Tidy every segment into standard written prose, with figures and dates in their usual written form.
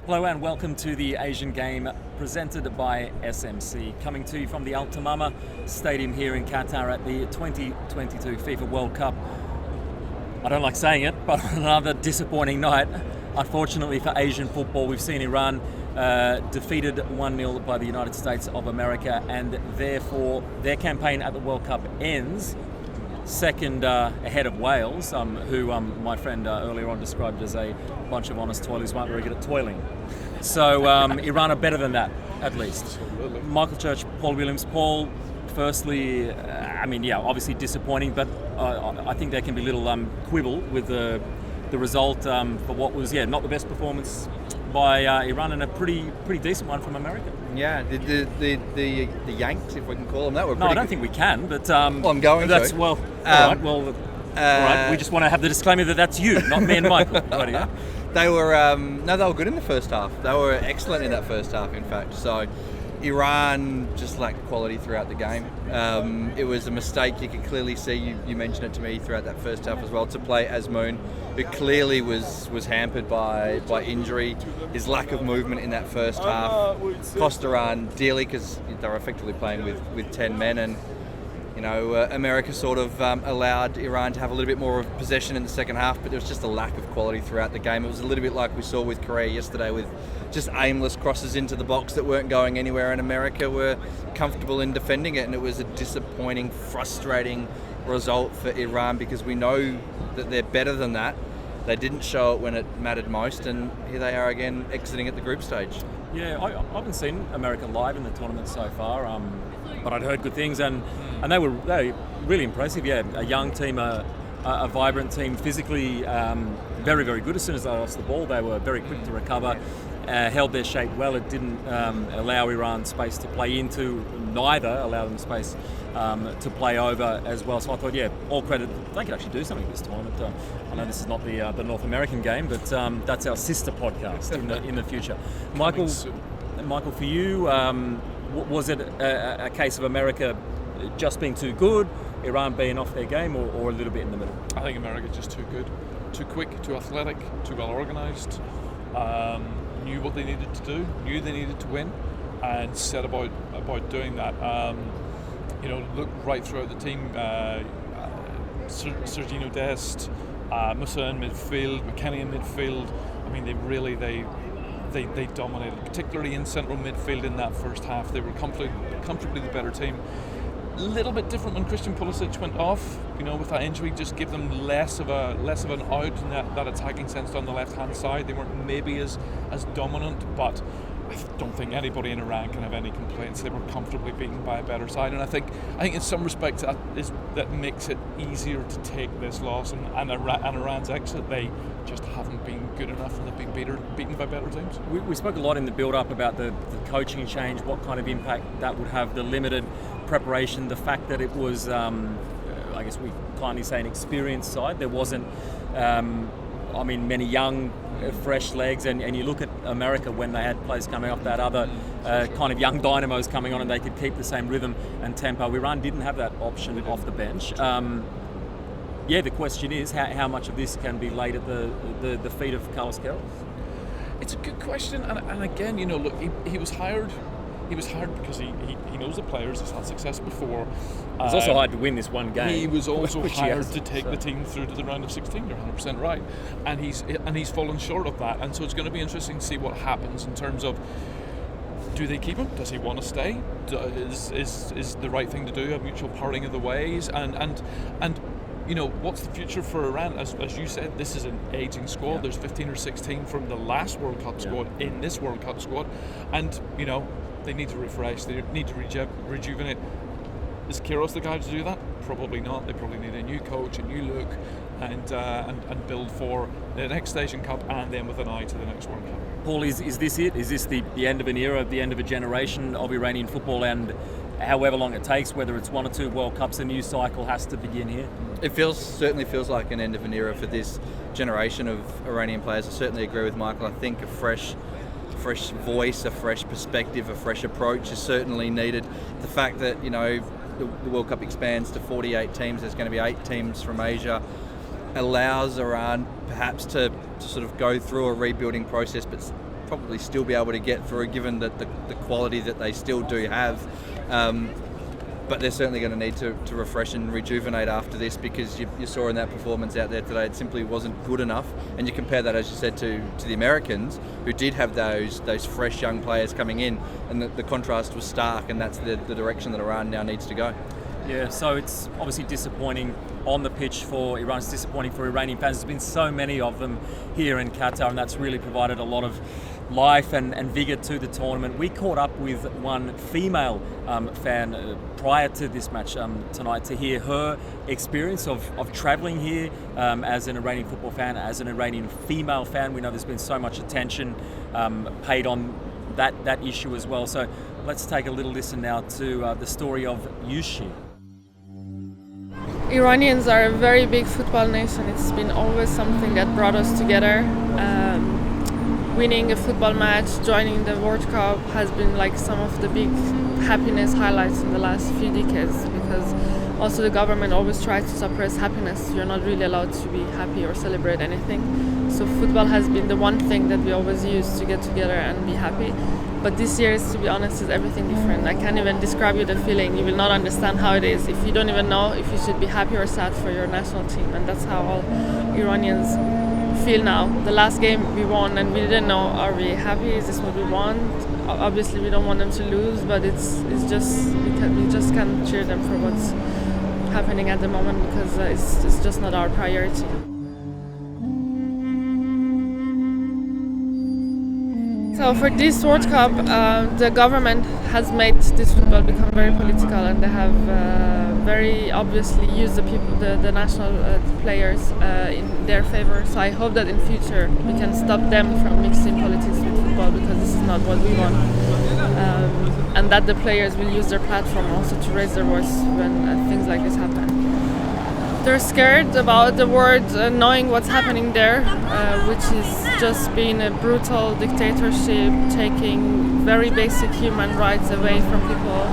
Hello and welcome to the Asian Game presented by SMC, coming to you from the Thumama Stadium here in Qatar at the 2022 FIFA World Cup. I don't like saying it, but another disappointing night. Unfortunately for Asian football, we've seen Iran defeated 1-0 by the United States of America, and therefore their campaign at the World Cup ends second ahead of Wales, who my friend earlier on described as a bunch of honest toilers who aren't very good at toiling. So Iran are better than that, at least. Absolutely. Michael Church, Paul Williams. Paul, firstly, obviously disappointing, but I think there can be little quibble with the result for what was, not the best performance by Iran and a pretty decent one from America. Yeah, the Yanks, if we can call them that, were No, I don't think we can, but well, I'm going that's, to. Well, all right. We just want to have the disclaimer that that's you, not me and Michael. They were they were good in the first half. They were excellent in that first half, in fact. So Iran just lacked quality throughout the game. It was a mistake. You could clearly see. You mentioned it to me throughout that first half as well. To play Azmoun, who clearly was hampered by injury. His lack of movement in that first half cost Iran dearly because they were effectively playing with 10 men, and America sort of allowed Iran to have a little bit more of possession in the second half, but there was just a lack of quality throughout the game. It was a little bit like we saw with Korea yesterday, with just aimless crosses into the box that weren't going anywhere, and America were comfortable in defending it, and it was a disappointing, frustrating result for Iran because we know that they're better than that. They didn't show it when it mattered most, and here they are again exiting at the group stage. Yeah, I haven't seen America live in the tournament so far, but I'd heard good things, and they were really impressive. Yeah, a young team, a vibrant team, physically very, very good. As soon as they lost the ball, they were very quick to recover, held their shape well. It didn't allow Iran space to play into, neither allow them space to play over as well. So I thought, all credit, they could actually do something this tournament. I know this is not the North American game, but that's our sister podcast in the future. Michael, for you, was it a case of America just being too good, Iran being off their game, or a little bit in the middle? I think America's just too good, too quick, too athletic, too well organised, knew what they needed to do, knew they needed to win, and set about doing that. Look right throughout the team, Sergino Dest, Musa in midfield, McKennie in midfield. I mean, they dominated, particularly in central midfield in that first half. They were comfortably the better team. A little bit different when Christian Pulisic went off, with that injury, just give them less of an out in that attacking sense down the left-hand side. They weren't maybe as dominant, but I don't think anybody in Iran can have any complaints. They were comfortably beaten by a better side, and I think in some respects that makes it easier to take this loss. And Iran's exit, they just haven't been good enough, and they've been beaten by better teams. We spoke a lot in the build-up about the coaching change, what kind of impact that would have, the limited preparation, the fact that it was, I guess we kindly say, an experienced side. There wasn't, many young, fresh legs, and you look at America when they had players coming off that other kind of young dynamos coming on, and they could keep the same rhythm and tempo. Iran didn't have that option off the bench. The question is how much of this can be laid at the feet of Carlos Queiroz? It's a good question, and again, look, he was hired. He was hired because he knows the players. He's had success before. It was also hard to win this one game. He was also hired to take the team through to the round of 16. You're 100% right, and he's fallen short of that. And so it's going to be interesting to see what happens in terms of, do they keep him? Does he want to stay? Is the right thing to do a mutual parting of the ways? And what's the future for Iran? As you said, this is an aging squad. Yeah. There's 15 or 16 from the last World Cup squad in this World Cup squad, and they need to refresh. They need to rejuvenate. Is Queiroz the guy to do that? Probably not. They probably need a new coach, a new look, and build for the next Asian Cup, and then with an eye to the next World Cup. Paul, is this it? Is this the end of an era, the end of a generation of Iranian football, and however long it takes, whether it's one or two World Cups, a new cycle has to begin here? It certainly feels like an end of an era for this generation of Iranian players. I certainly agree with Michael. I think a fresh voice, a fresh perspective, a fresh approach is certainly needed. The fact that the World Cup expands to 48 teams, there's going to be 8 teams from Asia, allows Iran perhaps to sort of go through a rebuilding process, but probably still be able to get through, given that the quality that they still do have. But they're certainly going to need to refresh and rejuvenate after this, because you saw in that performance out there today, it simply wasn't good enough. And you compare that, as you said, to the Americans, who did have those fresh young players coming in, and the contrast was stark, and that's the direction that Iran now needs to go. Yeah, so it's obviously disappointing on the pitch for Iran. It's disappointing for Iranian fans. There's been so many of them here in Qatar, and that's really provided a lot of life and vigour to the tournament. We caught up with one female fan prior to this match tonight to hear her experience of travelling here as an Iranian football fan, as an Iranian female fan. We know there's been so much attention paid on that issue as well. So let's take a little listen now to the story of Yushi. Iranians are a very big football nation. It's been always something that brought us together. Winning a football match, joining the World Cup has been like some of the big happiness highlights in the last few decades, because also the government always tries to suppress happiness. You're not really allowed to be happy or celebrate anything. So football has been the one thing that we always use to get together and be happy. But this year, to be honest, is everything different. I can't even describe you the feeling. You will not understand how it is if you don't even know if you should be happy or sad for your national team. And that's how all Iranians feel now. The last game we won, and we didn't know, are we happy? Is this what we want? Obviously, we don't want them to lose, but it's just we just can't cheer them for what's happening at the moment, because it's just not our priority. So for this World Cup, the government has made this football become very political, and they have very obviously used the national players in their favor. So I hope that in future we can stop them from mixing politics with football, because this is not what we want. And that the players will use their platform also to raise their voice when things like this happen. They're scared about the world knowing what's happening there, which is just being a brutal dictatorship, taking very basic human rights away from people.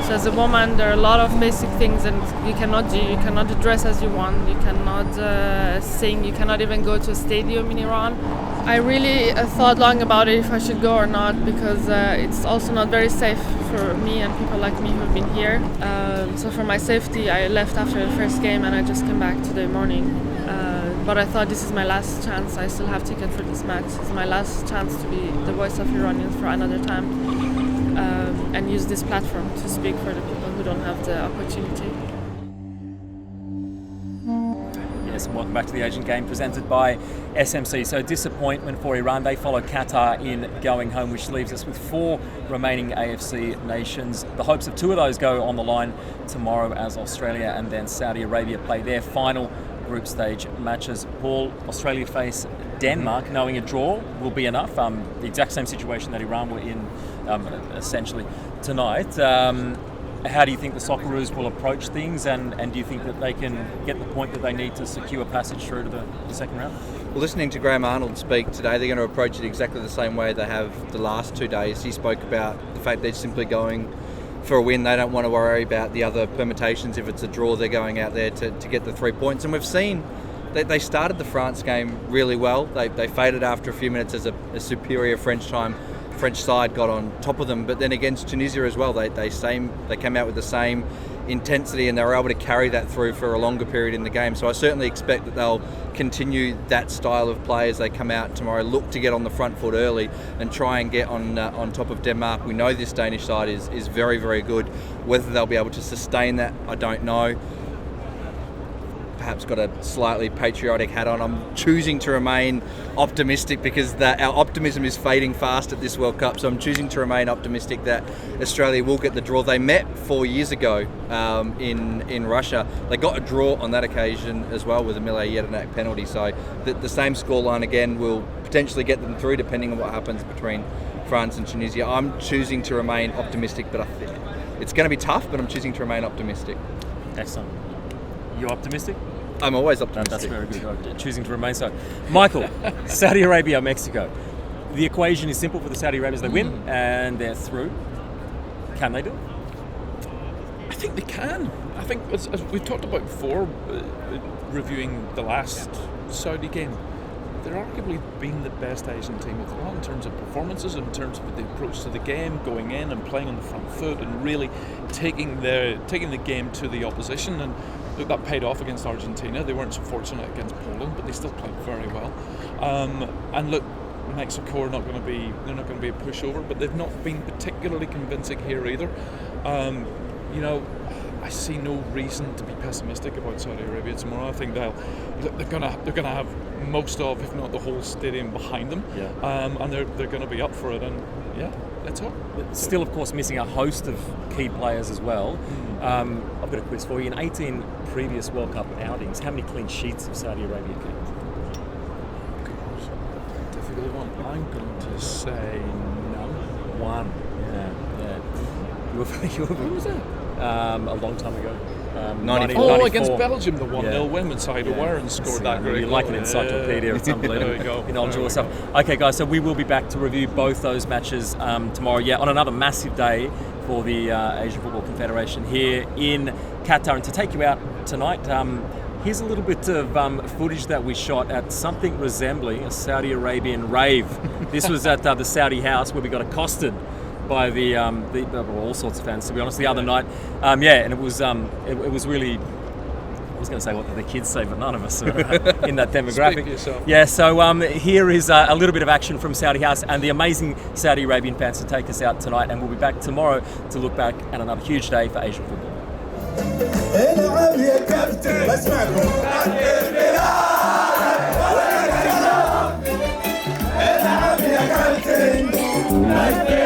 So as a woman, there are a lot of basic things and you cannot do. You cannot dress as you want, you cannot sing, you cannot even go to a stadium in Iran. I really thought long about it if I should go or not, because it's also not very safe for me and people like me who've been here. So for my safety, I left after the first game and I just came back today morning. But I thought this is my last chance. I still have ticket for this match. It's my last chance to be the voice of Iranians for another time, and use this platform to speak for the people who don't have the opportunity. Yes, and welcome back to the Asian Game presented by SMC. So disappointment for Iran. They follow Qatar in going home, which leaves us with 4 remaining AFC nations. The hopes of 2 of those go on the line tomorrow as Australia and then Saudi Arabia play their final group stage matches. Paul, Australia face Denmark, knowing a draw will be enough. The exact same situation that Iran were in essentially tonight. How do you think the Socceroos will approach things, and do you think that they can get the point that they need to secure passage through to the second round? Well, listening to Graham Arnold speak today, they're going to approach it exactly the same way they have the last 2 days. He spoke about the fact they're simply going for a win. They don't want to worry about the other permutations. If it's a draw, they're going out there to get the 3 points. And we've seen that they started the France game really well. They faded after a few minutes as a superior French side got on top of them, but then against Tunisia as well, they came out with the same intensity and they were able to carry that through for a longer period in the game. So I certainly expect that they'll continue that style of play as they come out tomorrow, look to get on the front foot early and try and get on top of Denmark. We know this Danish side is very, very good. Whether they'll be able to sustain that, I don't know. Perhaps got a slightly patriotic hat on. I'm choosing to remain optimistic because our optimism is fading fast at this World Cup, so I'm choosing to remain optimistic that Australia will get the draw. They met 4 years ago in Russia. They got a draw on that occasion as well with a Mile Jedinak penalty, so the same scoreline again will potentially get them through depending on what happens between France and Tunisia. I'm choosing to remain optimistic, but I think it's going to be tough, but I'm choosing to remain optimistic. Excellent. You're optimistic? I'm always optimistic. That's very good. Choosing to remain so. Michael, Saudi Arabia, Mexico. The equation is simple for the Saudi Arabians. They win and they're through. Can they do it? I think they can. I think, as we've talked about before, reviewing the last Saudi game, they're arguably been the best Asian team of the lot in terms of performances, in terms of the approach to the game, going in and playing on the front foot and really taking the game to the opposition. And look, that paid off against Argentina. They weren't so fortunate against Poland, but they still played very well. And look, Mexico are not going to be a pushover, but they've not been particularly convincing here either. I see no reason to be pessimistic about Saudi Arabia tomorrow. I think they're gonna have most of, if not the whole stadium behind them, and they're going to be up for it. And let's hope. Still, of course, missing a host of key players as well. I've got a quiz for you. In 18 previous World Cup outings, how many clean sheets have Saudi Arabia kept? Difficult one. I'm going to say none. One. When was that? A long time ago. 94. Against Belgium, the 1-0 win when Saido Warren scored that great goal. Like an encyclopedia, it's unbelievable. There you go. In all stuff. Okay, guys, so we will be back to review both those matches tomorrow. Yeah, on another massive day for the Asian Football Confederation here in Qatar. And to take you out tonight, here's a little bit of footage that we shot at something resembling a Saudi Arabian rave. This was at the Saudi house where we got accosted by the all sorts of fans, to be honest, the other night. And it was really, I was going to say what the kids say, but none of us are in that demographic. Speak for yourself. Yeah, so here is a little bit of action from Saudi House and the amazing Saudi Arabian fans to take us out tonight, and we'll be back tomorrow to look back at another huge day for Asian football. العب يا كابتن بسمعكم العب يا كابتن